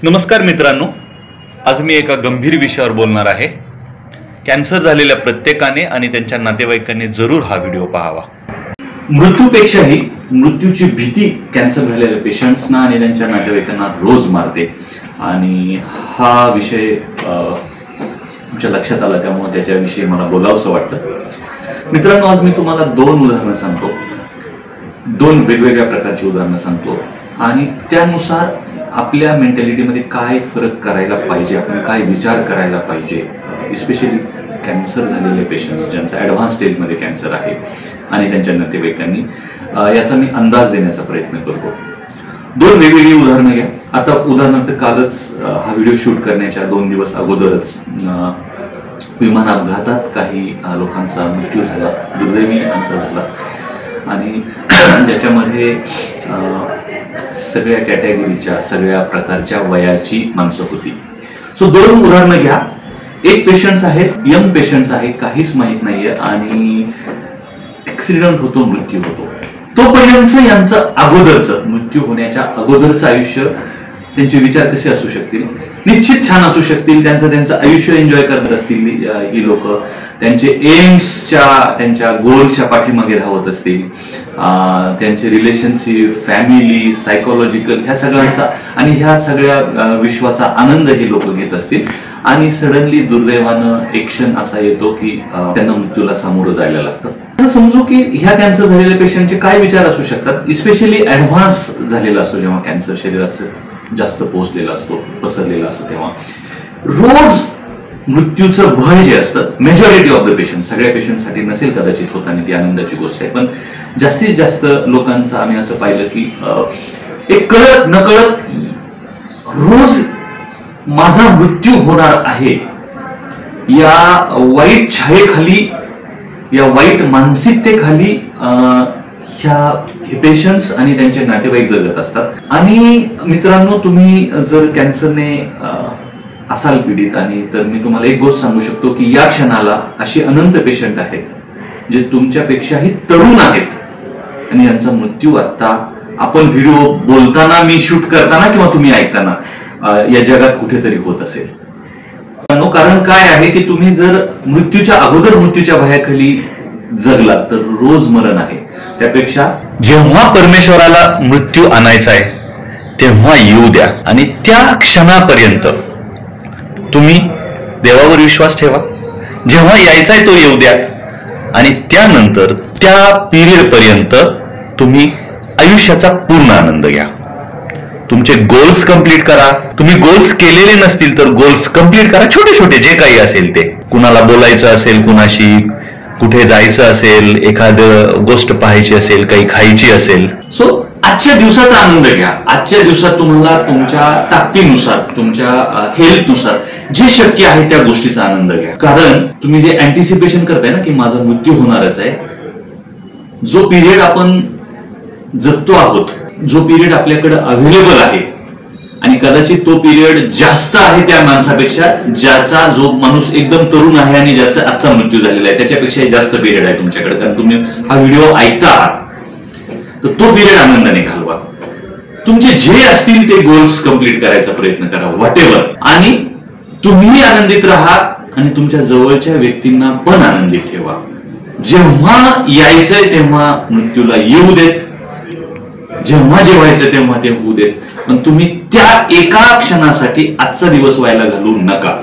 नमस्कार मित्रांनो, आज मी एका गंभीर विषयावर बोलणार आहे। कॅन्सर झालेल्या प्रत्येकाने आणि त्यांच्या नातेवाईकांनी जरूर हा व्हिडिओ पाहावा। मृत्यूपेक्षाही मृत्यूची भीती कॅन्सर झालेल्या पेशंट्सना आणि त्यांच्या नातेवाईकांना रोज मारते आणि हा विषय तुमच्या लक्षात आला त्यामुळे त्याच्याविषयी मला बोलावंसं वाटतं। मित्रांनो, आज मी तुम्हाला दोन उदाहरणं सांगतो, दोन वेगवेगळ्या प्रकारची उदाहरणं सांगतो आणि त्यानुसार आपल्या मेंटॅलिटीमध्ये काय फरक करायला पाहिजे, आपण काय विचार करायला पाहिजे, इस्पेशली कॅन्सर झालेले पेशंट्स ज्यांचा ॲडव्हान्स स्टेजमध्ये कॅन्सर आहे आणि त्यांच्या नातेवाईकांनी, याचा मी अंदाज देण्याचा प्रयत्न करतो। दोन वेगवेगळी उदाहरणं घ्या। आता उदाहरणार्थ कालच हा व्हिडिओ शूट करण्याच्या 2 दिवस अगोदरच विमान अपघातात काही लोकांचा मृत्यू झाला, दुर्दैवी अंत झाला आणि ज्याच्यामध्ये सगळ्या कॅटेगरीच्या सगळ्या प्रकारच्या वयाची माणसं होती। सो दोन उदाहरणं घ्या। एक पेशंट्स आहेत, यंग पेशंट्स आहे, काहीच माहीत नाहीये आणि ऍक्सिडेंट होतो, मृत्यू होतो। तोपर्यंत यांचं अगोदरचं मृत्यू होण्याच्या अगोदरचं आयुष्य, त्यांचे विचार कसे असू शकतील? निश्चित छान असू शकतील। त्यांचं आयुष्य एन्जॉय करत असतील ही लोक, त्यांचे एम्सच्या त्यांच्या गोलच्या पाठीमागे धावत असतील, त्यांचे रिलेशनशिप, फॅमिली, सायकोलॉजिकल ह्या सगळ्यांचा आणि ह्या सगळ्या विश्वाचा आनंद हे लोक घेत असतील आणि सडनली दुर्दैवानं एक क्षण असा येतो की त्यांना मृत्यूला सामोरं जायला लागतं। असं समजू की ह्या कॅन्सर झालेल्या पेशंटचे काय विचार असू शकतात, इस्पेशली ऍडव्हान्स झालेला असतो जेव्हा कॅन्सर शरीराचं जास्त पोहोचलेला असतो, पसरलेला असतो, तेव्हा रोज मृत्यूचं भय जे असतं मेजॉरिटी ऑफ द पेशंट, सगळ्या पेशंटसाठी नसेल कदाचित होत आणि ती आनंदाची गोष्ट आहे, पण जास्तीत जास्त लोकांचं आम्ही असं पाहिलं की एक कळत नकळत रोज माझा मृत्यू होणार आहे या वाईट छायेखाली, या वाईट मानसिकतेखाली हे पेशंट्स आणि त्यांचे नातेवाईक जगत असतात। आणि मित्रांनो, तुम्ही जर कॅन्सरने असाल पीडित आणि तर मी तुम्हाला एक गोष्ट सांगू शकतो की या क्षणाला अशी अनंत पेशंट आहेत जे तुमच्यापेक्षाही तरुण आहेत आणि यांचा मृत्यू आता आपण व्हिडिओ बोलताना, मी शूट करताना किंवा तुम्ही ऐकताना या जगात कुठेतरी होत असेल। कारण काय आहे की तुम्ही जर मृत्यूच्या अगोदर मृत्यूच्या भयाखाली जगलात तर रोज मरण आहे, त्यापेक्षा जेव्हा परमेश्वराला मृत्यू आणायचा आहे तेव्हा येऊ द्या आणि त्या क्षणापर्यंत तुम्ही देवावर विश्वास ठेवा। जेव्हा यायचा आहे तो येऊ द्या आणि त्यानंतर त्या पिरियड पर्यंत तुम्ही आयुष्याचा पूर्ण आनंद घ्या। तुमचे गोल्स कंप्लीट करा, तुम्ही गोल्स केलेले नसतील तर गोल्स कंप्लीट करा, छोटे छोटे जे काही असेल ते। कुणाला बोलायचं असेल, कुणाशी कुठे जायचं असेल, एखादं गोष्ट पाहायची असेल, काही खायची असेल, सो आजच्या दिवसाचा आनंद घ्या। आजच्या दिवसात तुम्हाला तुमच्या ताकदीनुसार, तुमच्या हेल्थनुसार जे शक्य आहे त्या गोष्टीचा आनंद घ्या। कारण तुम्ही जे अँटिसिपेशन करताय ना की माझा मृत्यू होणारच आहे, जो पिरियड आपण जगतो आहोत, जो पिरियड आपल्याकडे अवेलेबल आहे आणि कदाचित तो पिरियड जास्त आहे त्या माणसापेक्षा, ज्याचा जो माणूस एकदम तरुण आहे आणि ज्याचा आता मृत्यू झालेला आहे त्याच्यापेक्षा जास्त पिरियड आहे तुमच्याकडे। कारण तुम्ही हा व्हिडिओ ऐकता आहात तर तो पिरियड आनंदाने घालवा। तुमचे जे असतील ते गोल्स कंप्लीट करायचा प्रयत्न करा, व्हॉटेवर, आणि तुम्ही आनंदित राहा आणि तुमच्या जवळच्या व्यक्तींना पण आनंदित ठेवा। जेव्हा यायचंय तेव्हा मृत्यूला येऊ देत, जेव्हा जेवायचं तेव्हा ते होऊ देत, पण तुम्ही त्या एका क्षणासाठी आजचा दिवस व्हायला घालू नका।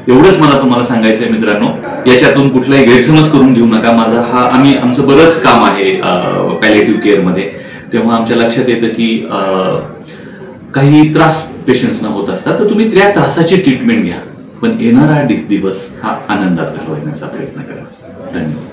एवढंच मला तुम्हाला सांगायचंय मित्रांनो, याच्यातून कुठलाही गैरसमज करून घेऊ नका। आमचं बरंच काम आहे पॅलिएटिव्ह केअर मध्ये, तेव्हा आमच्या लक्षात येतं की काही त्रास पेशंट्सना होत असतात, तर तुम्ही त्या त्रासाची ट्रीटमेंट घ्या, पण येणारा दिवस हा आनंदात घालवण्याचा प्रयत्न करा। धन्यवाद।